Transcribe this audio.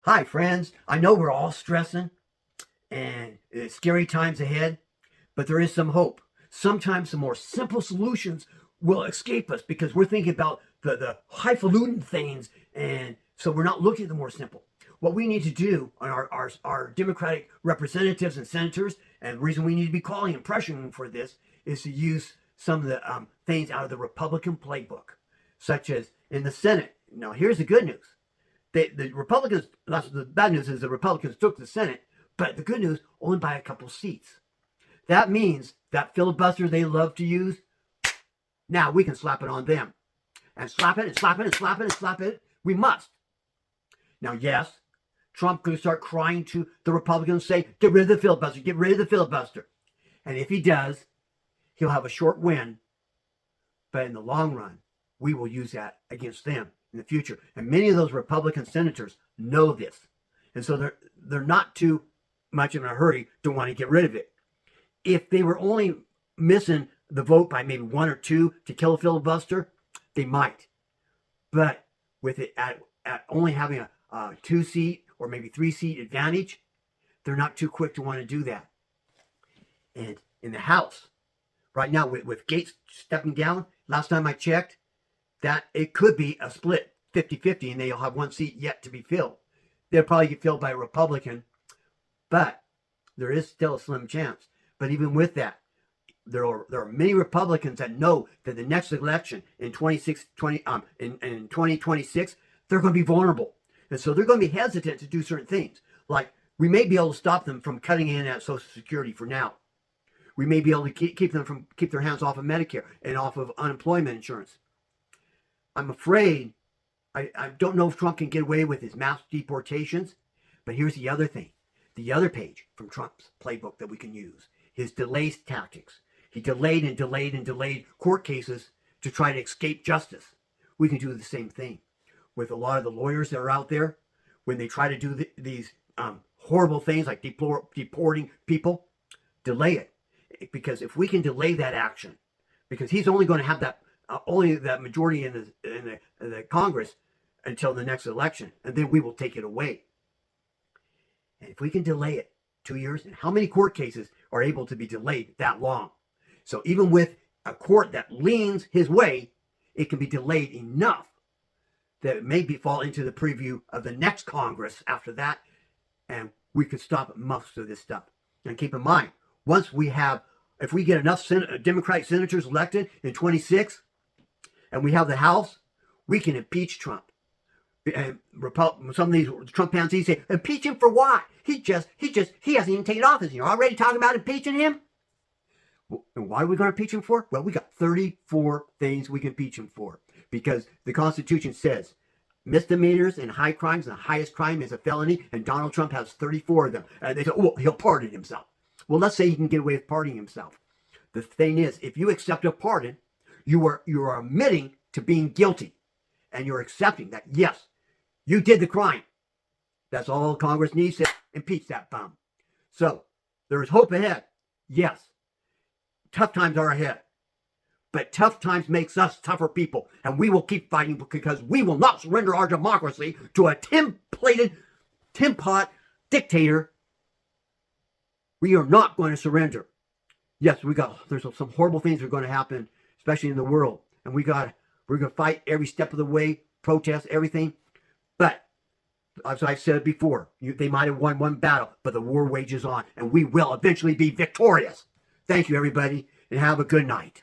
Hi, friends. I know we're all stressing and it's scary times ahead, but there is some hope. Sometimes the more simple solutions will escape us because we're thinking about the highfalutin things, and so we're not looking at the more simple. What we need to do on our Democratic representatives and senators, and the reason we need to be calling and pressuring them for this, is to use some of the things out of the Republican playbook, such as in the Senate. Now, here's the good news. The Republicans, the bad news is the Republicans took the Senate, but the good news, only by a couple seats. That means that filibuster they love to use, now we can slap it on them. And slap it and slap it and slap it and slap it. We must. Now, yes, Trump could start crying to the Republicans, say, get rid of the filibuster, get rid of the filibuster. And if he does, he'll have a short win. But in the long run, we will use that against them in the future. And many of those Republican senators know this. And so they're not too much in a hurry to want to get rid of it. If they were only missing the vote by maybe one or two to kill a filibuster, they might. But with it at only having a 2-seat or maybe 3-seat advantage, they're not too quick to want to do that. And in the House, right now with Gates stepping down, last time I checked, that it could be a split 50-50 and they'll have one seat yet to be filled. They'll probably get filled by a Republican, but there is still a slim chance. But even with that, there are many Republicans that know that the next election in 2026, they're going to be vulnerable. And so they're going to be hesitant to do certain things. Like, we may be able to stop them from cutting in at Social Security for now. We may be able to keep their hands off of Medicare and off of unemployment insurance. I'm afraid, I don't know if Trump can get away with his mass deportations, but here's the other thing. The other page from Trump's playbook that we can use, his delay tactics. He delayed and delayed and delayed court cases to try to escape justice. We can do the same thing with a lot of the lawyers that are out there when they try to do these horrible things like deporting people. Delay it, because if we can delay that action, because he's only going to have that only that majority in the Congress until the next election, and then we will take it away. And if we can delay it 2 years, and how many court cases are able to be delayed that long? So even with a court that leans his way, it can be delayed enough that it may fall into the preview of the next Congress after that, and we could stop most of this stuff. And keep in mind, if we get enough Democratic senators elected in 26, and we have the House, we can impeach Trump. And some of these Trump fans say, impeach him for what? He hasn't even taken office. You're already talking about impeaching him? And why are we going to impeach him for? Well, we got 34 things we can impeach him for, because the Constitution says misdemeanors and high crimes, and the highest crime is a felony, and Donald Trump has 34 of them. And they say, oh, he'll pardon himself. Well, let's say he can get away with pardoning himself. The thing is, if you accept a pardon, you are admitting to being guilty, and you're accepting that, yes, you did the crime. That's all Congress needs to impeach that bum. So there is hope ahead. Yes, tough times are ahead, but tough times makes us tougher people, and we will keep fighting because we will not surrender our democracy to a tin-plated, tin-pot dictator. We are not going to surrender. Yes, there's some horrible things that are going to happen, especially in the world, and we're going to fight every step of the way, protest everything. But as I've said before, they might have won one battle, but the war wages on, and we will eventually be victorious. Thank you, everybody, and have a good night.